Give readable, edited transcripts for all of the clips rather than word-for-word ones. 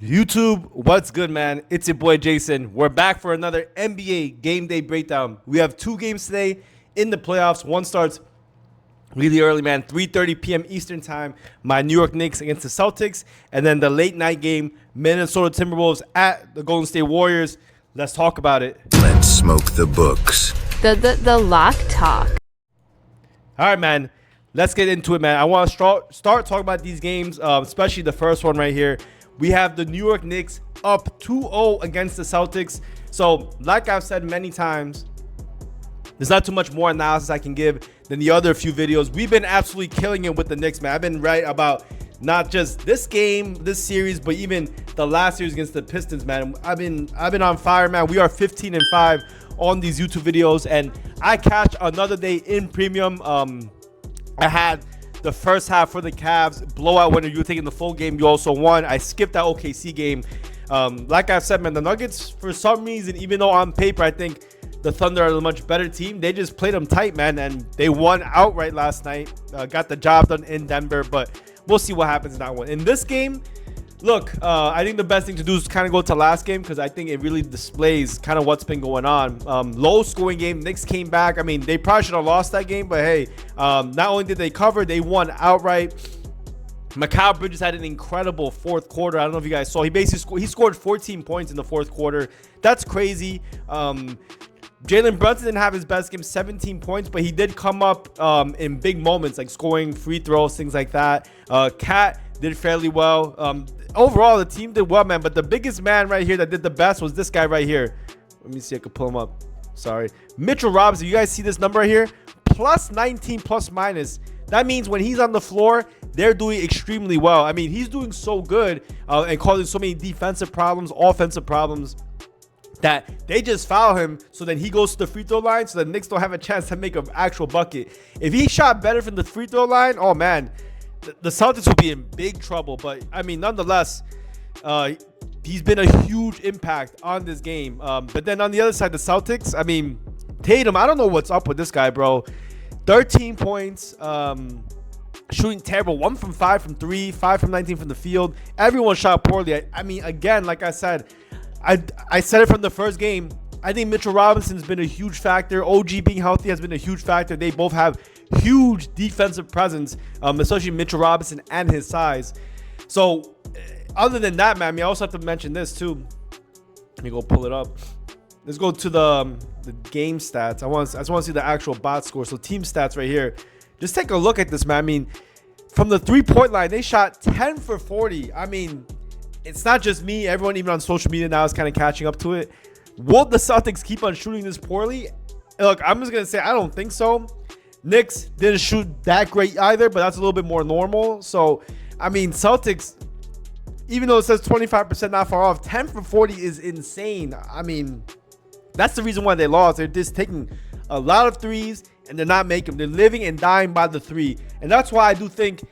YouTube, what's good, man? It's your boy Jason. We're back for another NBA game day breakdown. We have two games today in the playoffs. One starts really early, man, 3:30 p.m. Eastern time. My New York Knicks against the Celtics, and then the late night game, Minnesota Timberwolves at the Golden State Warriors. Let's talk about it. Let's smoke the books. The lock talk. All right, man. Let's get into it, man. I want to start talking about these games, especially the first one right here. We have the New York Knicks up 2-0 against the Celtics. So, like I've said many times, there's not too much more analysis I can give than the other few videos. We've been absolutely killing it with the Knicks, man. I've been right about not just this game, this series, but even the last series against the Pistons, man. I've been on fire, man. We are 15-5 on these YouTube videos, and I catch another day in premium. I had the first half for the Cavs blowout winner. You were taking the full game. You also won. I skipped that OKC game. Like I said, man, the Nuggets, for some reason, even though on paper I think the Thunder are a much better team, they just played them tight, man, and they won outright last night. Got the job done in Denver, but we'll see what happens in that one. In this game, look, I think the best thing to do is kind of go to last game because I think it really displays kind of what's been going on. Low scoring game. Knicks came back. I mean, they probably should have lost that game, but hey, not only did they cover, they won outright. Mikal Bridges had an incredible fourth quarter. I don't know if you guys saw. He basically scored 14 points in the fourth quarter. That's crazy. Jalen Brunson didn't have his best game, 17 points, but he did come up in big moments, like scoring free throws, things like that. Cat did fairly well. Overall, the team did well, man. But the biggest man right here that did the best was this guy right here. Let me see if I can pull him up. Sorry. Mitchell Robinson. You guys see this number right here? Plus 19 plus minus. That means when he's on the floor, they're doing extremely well. I mean, he's doing so good and causing so many defensive problems, offensive problems, that they just foul him, so then he goes to the free throw line, so the Knicks don't have a chance to make an actual bucket. If he shot better from the free throw line, oh man, the Celtics will be in big trouble. But I mean, nonetheless, he's been a huge impact on this game. But then on the other side, the Celtics, I mean, Tatum, I don't know what's up with this guy, bro. 13 points, shooting terrible. 1 from 5 from 3, 5 from 19 from the field. Everyone shot poorly. I mean, again, like I said, I said it from the first game. I think Mitchell Robinson's been a huge factor. OG being healthy has been a huge factor. They both have huge defensive presence, especially Mitchell Robinson and his size. So, other than that, man, I also have to mention this too. Let me go pull it up. Let's go to the game stats. I just want to see the actual bot score. So, team stats right here. Just take a look at this, man. I mean, from the three-point line, they shot 10 for 40. I mean, it's not just me. Everyone, even on social media now, is kind of catching up to it. Will the Celtics keep on shooting this poorly? Look, I'm just going to say I don't think so. Knicks didn't shoot that great either, but that's a little bit more normal. So, I mean, Celtics, even though it says 25% not far off, 10 for 40 is insane. I mean, that's the reason why they lost. They're just taking a lot of threes, and they're not making them. They're living and dying by the three. And that's why I do think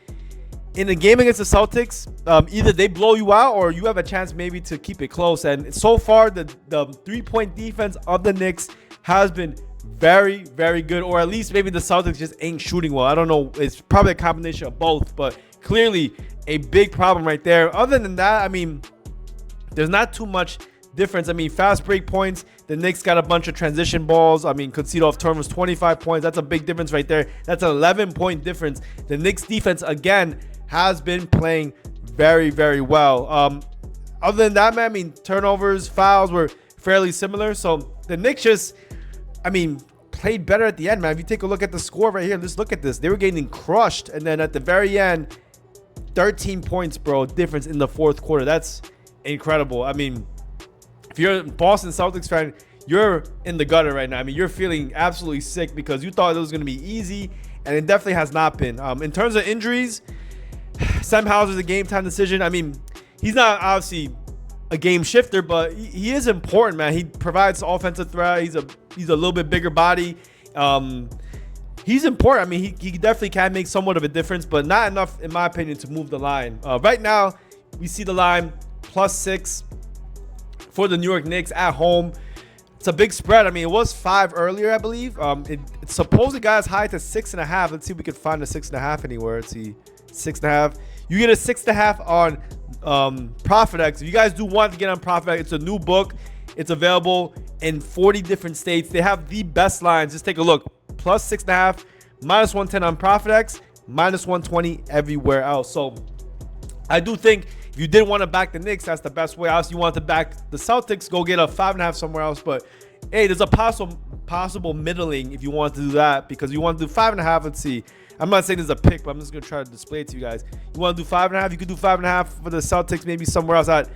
in a game against the Celtics, either they blow you out or you have a chance maybe to keep it close. And so far, the three-point defense of the Knicks has been very, very good. Or at least maybe the Celtics just ain't shooting well. I don't know. It's probably a combination of both. But clearly a big problem right there. Other than that, I mean, there's not too much difference. I mean, fast break points. The Knicks got a bunch of transition balls. I mean, concede off turnovers, 25 points. That's a big difference right there. That's an 11-point difference. The Knicks defense, again, has been playing very, very well. Other than that, man, I mean, turnovers, fouls were fairly similar. So the Knicks just, I mean, played better at the end, man. If you take a look at the score right here, let's look at this. They were getting crushed. And then at the very end, 13 points, bro, difference in the fourth quarter. That's incredible. I mean, if you're a Boston Celtics fan, you're in the gutter right now. I mean, you're feeling absolutely sick because you thought it was going to be easy, and it definitely has not been. In terms of injuries, Sam Hauser's a game-time decision. I mean, he's not obviously a game shifter, but he is important, man. He provides offensive threat. He's a little bit bigger body. He's important. I mean, he definitely can make somewhat of a difference, but not enough, in my opinion, to move the line. Right now, we see the line +6 for the New York Knicks at home. It's a big spread. I mean, it was 5 earlier, I believe. It supposedly got as high to 6.5. Let's see if we can find a 6.5 anywhere. Let's see, 6.5. You get a 6.5 on PrizePicks. If you guys do want to get on PrizePicks, it's a new book. It's available in 40 different states. They have the best lines. Just take a look. Plus 6.5, minus 110 on PrizePicks, minus 120 everywhere else. So I do think if you didn't want to back the Knicks, that's the best way. Obviously, you want to back the Celtics, go get a 5.5 somewhere else. But hey, there's a possible middling if you want to do that, because you want to do 5.5. Let's see. I'm not saying there's a pick, but I'm just gonna try to display it to you guys. You want to do 5.5? You could do 5.5 for the Celtics, maybe somewhere else at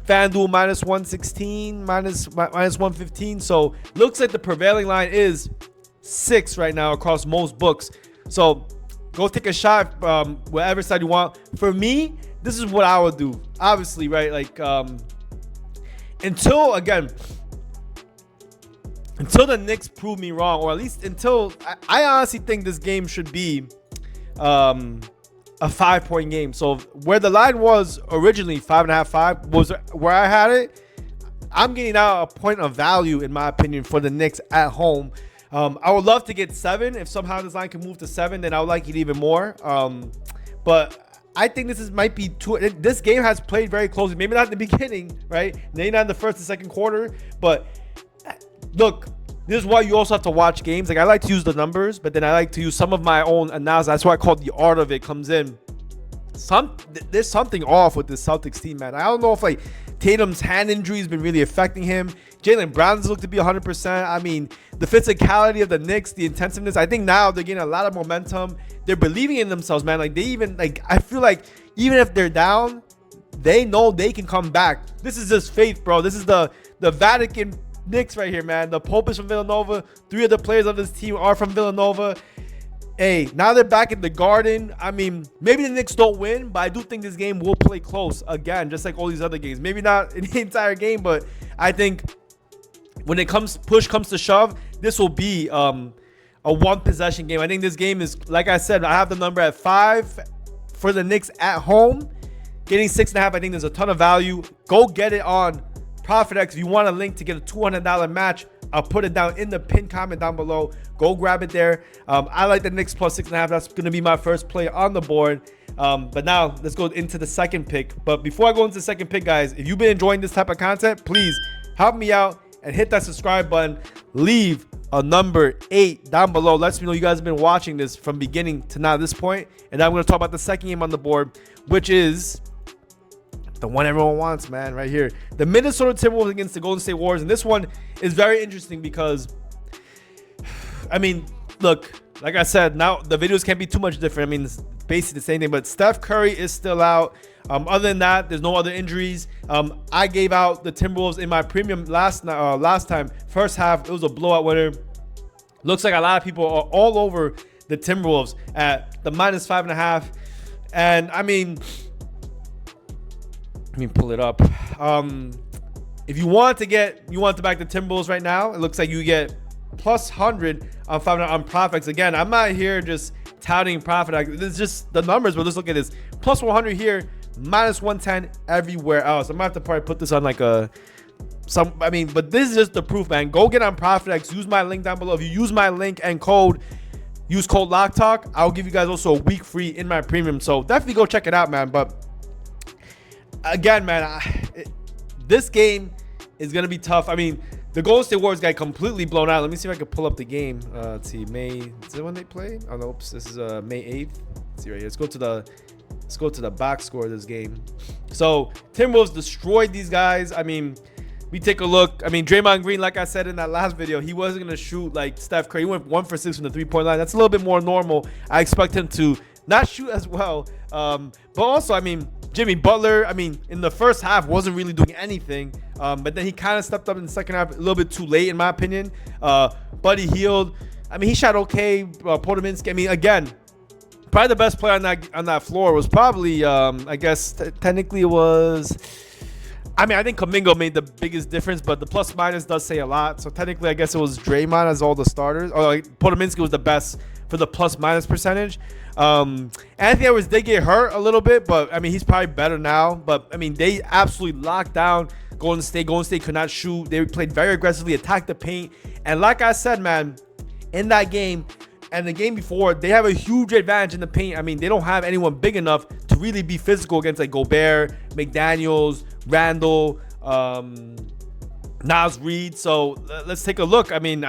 FanDuel minus 116, minus 115. So looks like the prevailing line is 6 right now across most books. So go take a shot, whatever side you want. For me, this is what I would do. Obviously, right? Like until the Knicks prove me wrong, or at least until I honestly think this game should be a 5-point game. So where the line was originally 5.5, 5 was where I had it. I'm getting out a point of value, in my opinion, for the Knicks at home. I would love to get 7. If somehow this line can move to 7, then I would like it even more. But I think might be too. This game has played very closely. Maybe not in the beginning, right? Maybe not in the first and second quarter. But look, this is why you also have to watch games. Like, I like to use the numbers, but then I like to use some of my own analysis. That's why I call it the art of it comes in. There's something off with this Celtics team, man. I don't know if like Tatum's hand injury has been really affecting him. Jaylen Brown's looked to be 100%. I mean, the physicality of the Knicks, the intensiveness. I think now they're getting a lot of momentum. They're believing in themselves, man. Like, I feel like even if they're down, they know they can come back. This is just faith, bro. This is the Vatican Knicks right here, man. The Pope is from Villanova. 3 of the players of this team are from Villanova. Hey, now they're back in the Garden. I mean, maybe the Knicks don't win, but I do think this game will play close again, just like all these other games. Maybe not in the entire game, but I think when push comes to shove, this will be a 1-possession game. I think this game is, like I said, I have the number at 5 for the Knicks at home. Getting 6.5, I think there's a ton of value. Go get it on PrizePicks. If you want a link to get a $200 match, I'll put it down in the pinned comment down below. Go grab it there. I like the Knicks plus 6.5. That's going to be my first play on the board. But now let's go into the second pick. But before I go into the second pick, guys, if you've been enjoying this type of content, please help me out and hit that subscribe button. Leave a number 8 down below. Lets me know you guys have been watching this from beginning to now this point. And now I'm going to talk about the second game on the board, which is the one everyone wants, man, right here. The Minnesota Timberwolves against the Golden State Warriors. And this one is very interesting because, I mean, look, like I said, now the videos can't be too much different. I mean, it's basically the same thing, but Steph Curry is still out. Other than that, there's no other injuries. I gave out the Timberwolves in my premium last time. First half, it was a blowout winner. Looks like a lot of people are all over the Timberwolves at the minus 5.5. And I mean, let me pull it up. If you want to back the Timberwolves right now, it looks like you get plus 100 on 5 on PrizePicks. Again, I'm not here just touting PrizePicks. It's just the numbers, but let's look at this. Plus 100 here, minus 110 everywhere else. I'm gonna have to probably put this on like but this is just the proof, man. Go get on PrizePicks. Use my link down below. If you use my link and use code LOCKTALK, I'll give you guys also a week free in my premium. So definitely go check it out, man. But again, man, this game is gonna be tough. I mean, the Golden State Warriors got completely blown out. Let me see if I can pull up the game. Let's see, May. Is it when they play? Oh no, oops. This is May 8th. Let's see right here. Let's go to the box score of this game. So Timberwolves destroyed these guys. I mean, we take a look. I mean, Draymond Green, like I said in that last video, he wasn't gonna shoot like Steph Curry. He went 1 for 6 from the 3-point line. That's a little bit more normal. I expect him to not shoot as well. But also, I mean, Jimmy Butler, I mean, in the first half wasn't really doing anything. But then he kind of stepped up in the second half a little bit too late, in my opinion. Buddy Hield, I mean, he shot okay. Podominski, I mean, again, probably the best player on that floor was probably, I guess, technically it was. I mean, I think Kuminga made the biggest difference, but the plus minus does say a lot. So technically, I guess it was Draymond as all the starters. Or like, Podominski was the best for the plus minus percentage. Anthony Edwards did get hurt a little bit, but I mean, he's probably better now. But I mean, they absolutely locked down Golden State. Golden State could not shoot. They played very aggressively, attacked the paint. And like I said, man, in that game, And the game before, they have a huge advantage in the paint. I mean, they don't have anyone big enough to really be physical against like Gobert, McDaniels, Randall, Nas Reed. So let's take a look. I mean,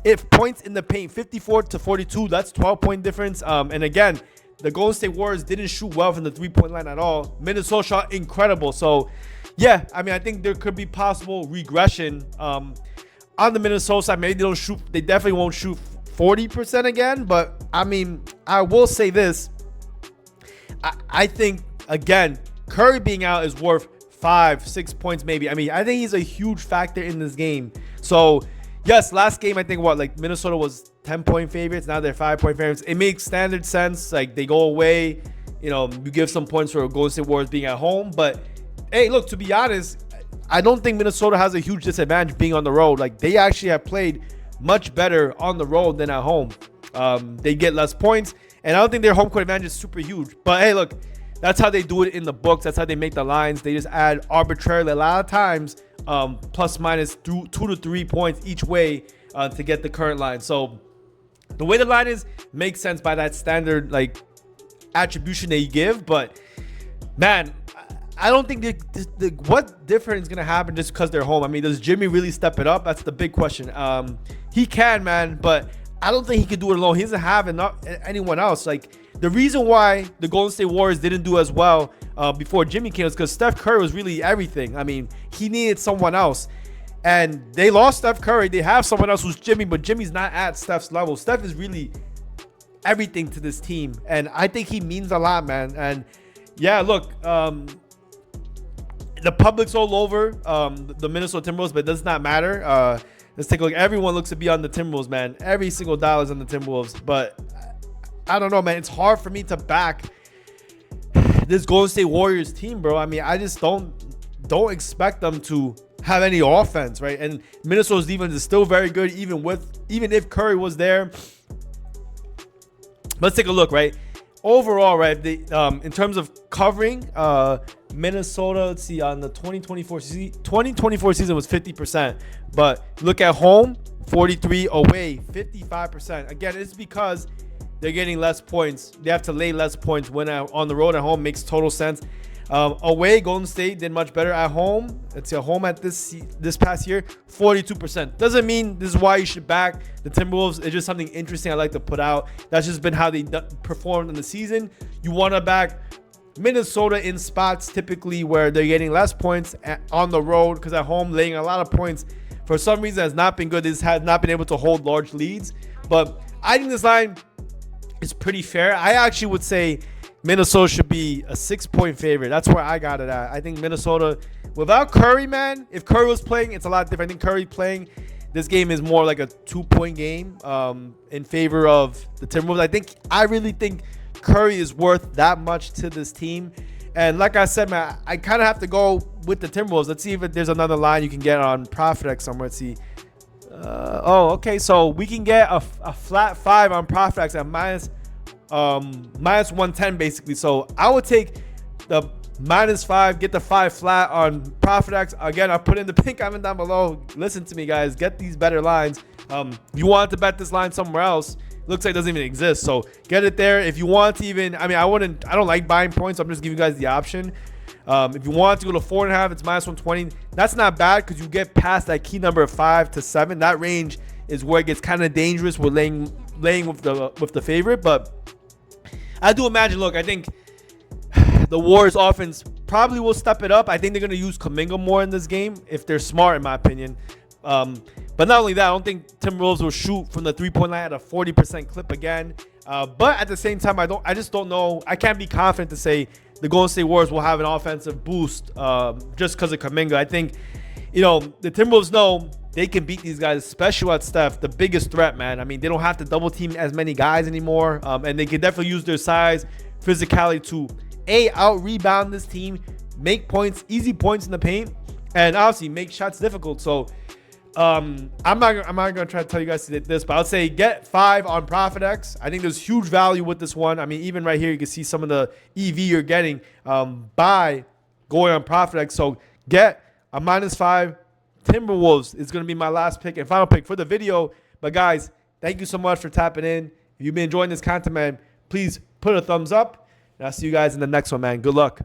if points in the paint, 54 to 42, that's 12-point difference. And again, the Golden State Warriors didn't shoot well from the three-point line at all. Minnesota shot incredible. So, yeah, I mean, I think there could be possible regression on the Minnesota side. Maybe they don't shoot. They definitely won't shoot 40% again. But, I mean, I will say this. I think, again, Curry being out is worth 5-6 points maybe. I mean, I think he's a huge factor in this game. So, yes, last game, I think Minnesota was 10-point favorites. Now they're 5-point favorites. It makes standard sense. Like, they go away. You give some points for Golden State Warriors being at home. But, hey, look, to be honest, I don't think Minnesota has a huge disadvantage being on the road. Like, they actually have played much better on the road than at home. They get less points. And I don't think their home court advantage is super huge. But, hey, look, that's how they do it in the books. That's how they make the lines. They just add arbitrarily a lot of times plus minus 2 to 3 points each way to get the current line. So the way the line is makes sense by that standard like attribution they give. But man, I don't think what difference is gonna happen just because they're home. I mean, does Jimmy really step it up? That's the big question. He can, man, but I don't think he can do it alone. He doesn't have anyone else. Like, the reason why the Golden State Warriors didn't do as well before Jimmy came was because Steph Curry was really everything. I mean, he needed someone else. And they lost Steph Curry. They have someone else who's Jimmy, but Jimmy's not at Steph's level. Steph is really everything to this team. And I think he means a lot, man. And, yeah, look, the public's all over the Minnesota Timberwolves, but it does not matter. Let's take a look. Everyone looks to be on the Timberwolves, man. Every single dollar is on the Timberwolves. But I don't know, man. It's hard for me to back this Golden State Warriors team, bro. I mean, I just don't expect them to have any offense, right? And Minnesota's defense is still very good, even if Curry was there. Let's take a look, right? Overall, right, in terms of covering, Minnesota, let's see, on the 2024 season was 50%. But look at home, 43, away, 55%. Again, it's because they're getting less points. They have to lay less points when on the road. At home makes total sense. Away, Golden State did much better. At home, let's see, at home at this past year, 42%. Doesn't mean this is why you should back the Timberwolves. It's just something interesting I like to put out. That's just been how they performed in the season. You want to back Minnesota in spots typically where they're getting less points on the road, because at home laying a lot of points for some reason has not been good. This has not been able to hold large leads. But I think this line is pretty fair. I actually would say Minnesota should be a 6-point favorite. That's where I got it at. I think Minnesota, without Curry, man, if Curry was playing, it's a lot different. I think Curry playing, this game is more like a 2-point game in favor of the Timberwolves. I really think Curry is worth that much to this team. And like I said, man, I kind of have to go with the Timberwolves. Let's see if there's another line you can get on PrizePicks somewhere. Let's see. Okay. So we can get a flat 5 on PrizePicks at minus 110 basically. So I would take the -5, get the 5 flat on PrizePicks. Again, I'll put in the pink comment down below. Listen to me, guys. Get these better lines. If you want to bet this line somewhere else, looks like it doesn't even exist. So get it there. If you want to even, I mean, I don't like buying points. So I'm just giving you guys the option. If you want to go to 4.5, it's -120. That's not bad because you get past that key number of 5 to 7. That range is where it gets kind of dangerous with laying with the favorite. But I do imagine, look, I think the Warriors offense probably will step it up. I think they're going to use Kuminga more in this game if they're smart, in my opinion. But not only that, I don't think Timberwolves will shoot from the 3-point line at a 40% clip again. But at the same time, I just don't know. I can't be confident to say the Golden State Warriors will have an offensive boost just because of Kuminga. I think, the Timberwolves know they can beat these guys, especially without Steph, the biggest threat, man. I mean, they don't have to double team as many guys anymore. And they can definitely use their size, physicality to out-rebound this team, make points, easy points in the paint, and obviously make shots difficult. So I'm not gonna try to tell you guys to do this, but I'll say get 5 on PrizePicks. I think there's huge value with this one. I mean, even right here, you can see some of the EV you're getting by going on PrizePicks. So get a -5. Timberwolves is gonna be my last pick and final pick for the video. But guys, thank you so much for tapping in. If you've been enjoying this content, man, please put a thumbs up. And I'll see you guys in the next one, man. Good luck.